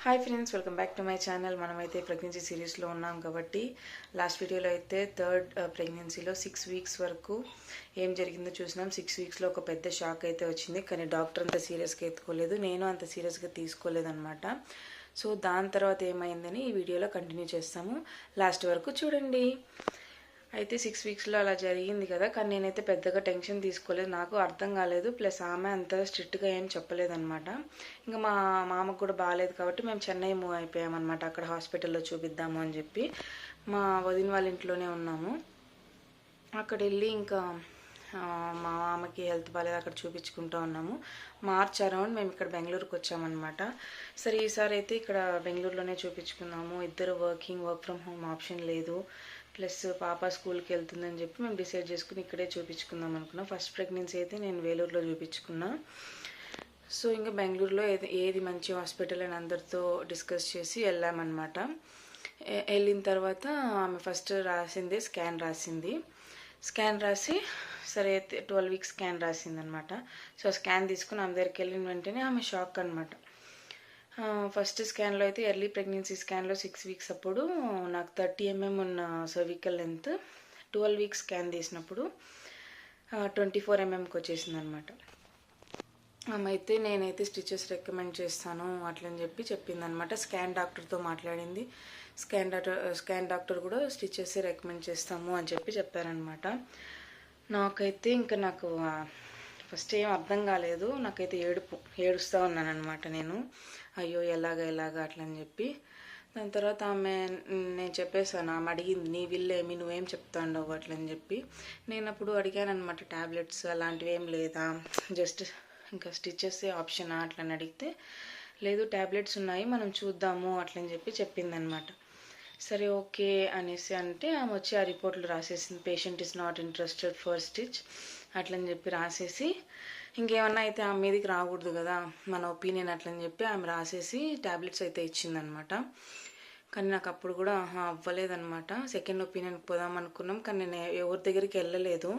Hi friends, welcome back to my channel. మనమైతే pregnancy సిరీస్లో ఉన్నాం కాబట్టి లాస్ట్ వీడియోలో అయితే థర్డ్ ప్రెగ్నెన్సీలో 6 వీక్స్ వరకు ఏం జరిగిందో చూసినాం. 6 వీక్స్లో ఒక పెద్ద షాక్ అయితే వచ్చింది, కానీ డాక్టర్ అంత సీరియస్గా ఎత్తుకోలేదు, నేను అంత సీరియస్గా తీసుకోలేదన్నమాట. సో దాని తర్వాత ఏమైందని ఈ వీడియోలో కంటిన్యూ చేస్తాము, లాస్ట్ వరకు చూడండి. అయితే 6 వీక్స్లో అలా జరిగింది కదా, కానీ నేనైతే పెద్దగా టెన్షన్ తీసుకోలేదు, నాకు అర్థం కాలేదు. ప్లస్ ఆమె అంత స్ట్రిక్ట్గా ఏం చెప్పలేదన్నమాట. ఇంకా మా మామకు కూడా బాగాలేదు కాబట్టి మేము చెన్నై మూవ్ అయిపోయామన్నమాట. అక్కడ హాస్పిటల్లో చూపిద్దాము అని చెప్పి మా వదిన వాళ్ళ ఇంట్లోనే ఉన్నాము. అక్కడ వెళ్ళి ఇంకా మా మామకి హెల్త్ బాగాలేదు, అక్కడ చూపించుకుంటూ ఉన్నాము. మార్చ్ అరౌండ్ మేము ఇక్కడ బెంగళూరుకి వచ్చామన్నమాట. సరే ఈసారి అయితే ఇక్కడ బెంగళూరులోనే చూపించుకున్నాము. ఇద్దరు వర్క్ ఫ్రమ్ హోమ్ ఆప్షన్ లేదు, ప్లస్ పాప స్కూల్కి వెళ్తుందని చెప్పి మేము డిసైడ్ చేసుకుని ఇక్కడే చూపించుకుందాం అనుకున్నాం. ఫస్ట్ ప్రెగ్నెన్సీ అయితే నేను వేలూరులో చూపించుకున్నా. సో ఇంకా బెంగళూరులో ఏది మంచి హాస్పిటల్ అని అందరితో డిస్కస్ చేసి వెళ్ళామన్నమాట. వెళ్ళిన తర్వాత ఆమె ఫస్ట్ రాసింది స్కాన్ రాసి సరే 12 వీక్స్ స్కాన్ రాసిందనమాట. సో స్కాన్ తీసుకుని ఆమె దగ్గరికి వెళ్ళిన వెంటనే ఆమె షాక్ అనమాట. ఫస్ట్ స్కాన్లో అయితే ఎర్లీ ప్రెగ్నెన్సీ స్కాన్లో 6 వీక్స్ అప్పుడు నాకు 30 mm ఉన్న సర్వికల్ లెంత్, 12 వీక్స్ స్కాన్ తీసినప్పుడు 24 mmకి వచ్చేసింది అనమాట. అయితే నేనైతే స్టిచెస్ రికమెండ్ చేస్తాను అట్లని చెప్పింది అనమాట. స్కాన్ డాక్టర్తో మాట్లాడింది. స్కాన్ డాక్టర్ కూడా స్టిచెస్ రికమెండ్ చేస్తాము అని చెప్పారనమాట. నాకైతే ఇంకా నాకు ఫస్ట్ ఏం అర్థం కాలేదు, నాకైతే ఏడుస్తూ ఉన్నాను అనమాట. నేను అయ్యో ఎలాగా అట్లని చెప్పి దాని తర్వాత నేను చెప్పేసాను. ఆమె అడిగింది, నీ విల్లేమి, నువ్వేం చెప్తాండవు అట్లని చెప్పి. నేను అప్పుడు అడిగాను అనమాట, ట్యాబ్లెట్స్ అలాంటివి ఏం లేదా, జస్ట్ ఇంకా స్టిచెస్ ఆప్షనా అట్లని అడిగితే, లేదు ట్యాబ్లెట్స్ ఉన్నాయి మనం చూద్దాము అట్లని చెప్పిందనమాట. సరే ఓకే అనేసి అంటే ఆమె వచ్చి ఆ రిపోర్ట్లు రాసేసింది. Patient is not interested for stitch అట్లని చెప్పి రాసేసి, ఇంకేమన్నా అయితే ఆమె మీదకి రాకూడదు కదా మన ఒపీనియన్ అట్లని చెప్పి ఆమె రాసేసి ట్యాబ్లెట్స్ అయితే ఇచ్చిందనమాట. కానీ నాకు అప్పుడు కూడా అవ్వలేదన్నమాట. సెకండ్ ఒపీనియన్కి పోదాం అనుకున్నాం, కానీ నేను ఎవరి దగ్గరికి వెళ్ళలేదు.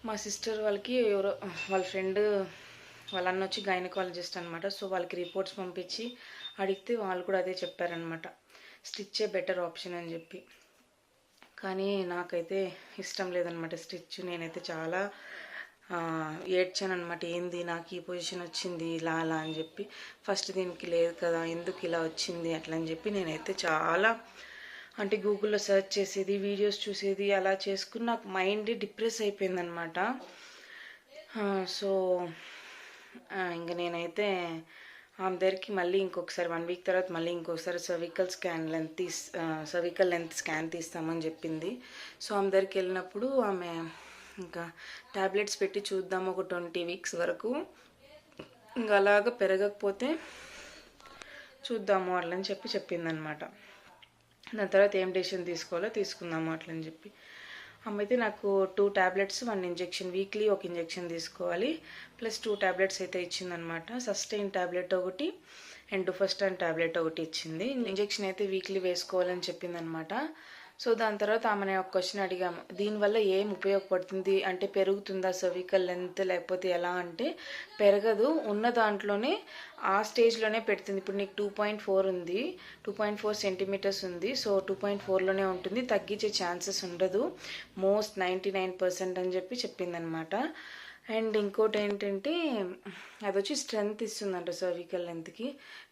మా సిస్టర్ వాళ్ళకి ఎవరో వాళ్ళ ఫ్రెండ్ వాళ్ళ అన్న వచ్చి గైనకాలజిస్ట్ అనమాట. సో వాళ్ళకి రిపోర్ట్స్ పంపించి అడిగితే వాళ్ళు కూడా అదే చెప్పారనమాట, స్టిచ్చే బెటర్ ఆప్షన్ అని చెప్పి. కానీ నాకైతే ఇష్టం లేదనమాట స్టిచ్. నేనైతే చాలా ఏడ్చాను అనమాట, ఏంది నాకు ఈ పొజిషన్ వచ్చింది ఇలా అని చెప్పి. ఫస్ట్ దీనికి లేదు కదా, ఎందుకు ఇలా వచ్చింది అట్లని చెప్పి నేనైతే చాలా అంటే గూగుల్లో సెర్చ్ చేసేది, వీడియోస్ చూసేది, అలా చేసుకుని నాకు మైండ్ డిప్రెస్ అయిపోయిందనమాట. సో ఇంకా నేనైతే ఆమె దగ్గరికి మళ్ళీ ఇంకొకసారి 1 వీక్ తర్వాత మళ్ళీ ఇంకొకసారి సర్వికల్ లెంత్ స్కాన్ తీస్తామని చెప్పింది. సో ఆమె దగ్గరికి వెళ్ళినప్పుడు ఆమె ఇంకా ట్యాబ్లెట్స్ పెట్టి చూద్దాము ఒక 20 వీక్స్ వరకు, ఇంకా అలాగ పెరగకపోతే చూద్దాము అట్లని చెప్పిందనమాట. దాని తర్వాత ఏం డెసిషన్ తీసుకోవాలో తీసుకుందాము అట్లని చెప్పి. ఆమె అయితే నాకు 2 ట్యాబ్లెట్స్ 1 ఇంజెక్షన్, వీక్లీ ఒక ఇంజెక్షన్ తీసుకోవాలి, ప్లస్ 2 ట్యాబ్లెట్స్ అయితే ఇచ్చిందనమాట. సస్టైన్ ట్యాబ్లెట్ ఒకటి అండ్ డుఫస్టాన్ ట్యాబ్లెట్ ఒకటి ఇచ్చింది. ఇంజెక్షన్ అయితే వీక్లీ వేసుకోవాలని చెప్పిందనమాట. సో దాని తర్వాత ఆమె ఒక క్వశ్చన్ అడిగాము, దీనివల్ల ఏం ఉపయోగపడుతుంది అంటే పెరుగుతుందా సర్వికల్ లెంత్ లేకపోతే ఎలా అంటే, పెరగదు, ఉన్న దాంట్లోనే ఆ స్టేజ్లోనే పెడుతుంది. ఇప్పుడు నీకు 2.4 ఉంది, 2.4 సెంటీమీటర్స్ ఉంది, సో 2.4లోనే ఉంటుంది, తగ్గించే ఛాన్సెస్ ఉండదు, మోస్ట్ 99% అని చెప్పిందనమాట. అండ్ ఇంకోటి ఏంటంటే అది వచ్చి స్ట్రెంగ్త్ ఇస్తుందంట సర్వికల్ లెంత్కి.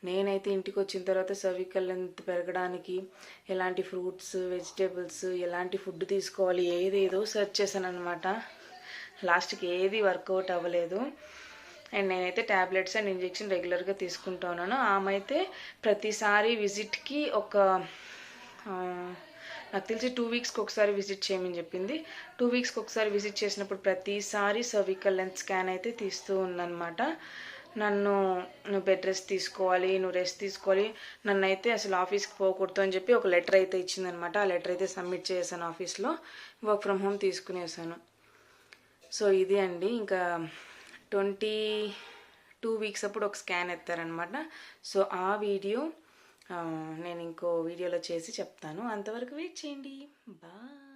నేనైతే ఇంటికి వచ్చిన తర్వాత సర్వికల్ లెంత్ పెరగడానికి ఎలాంటి ఫ్రూట్స్, వెజిటేబుల్స్, ఎలాంటి ఫుడ్ తీసుకోవాలి ఏదేదో సెర్చ్ చేశాను అనమాట. లాస్ట్కి ఏది వర్కౌట్ అవ్వలేదు. అండ్ నేనైతే ట్యాబ్లెట్స్ అండ్ ఇంజెక్షన్ రెగ్యులర్గా తీసుకుంటూ ఉన్నాను. ఆమె అయితే ప్రతిసారి విజిట్కి నాకు తెలిసి 2 వీక్స్కి ఒకసారి విజిట్ చేయమని చెప్పింది. 2 వీక్స్కి ఒకసారి విజిట్ చేసినప్పుడు ప్రతిసారి సర్వికల్ లెంత్ స్కాన్ అయితే తీస్తూ ఉందన్నమాట. నువ్వు బెడ్ రెస్ట్ తీసుకోవాలి, నువ్వు రెస్ట్ తీసుకోవాలి, నన్ను అయితే అసలు ఆఫీస్కి పోకూడదు అని చెప్పి ఒక లెటర్ అయితే ఇచ్చిందనమాట. ఆ లెటర్ అయితే సబ్మిట్ చేశాను ఆఫీస్లో, వర్క్ ఫ్రమ్ హోమ్ తీసుకునేసాను. సో ఇది అండి, ఇంకా 22 వీక్స్ అప్పుడు ఒక స్కాన్ ఎత్తారనమాట. సో ఆ వీడియో నేను ఇంకో వీడియోలో చేసి చెప్తాను, అంతవరకు వెయిట్ చేయండి. బాయ్.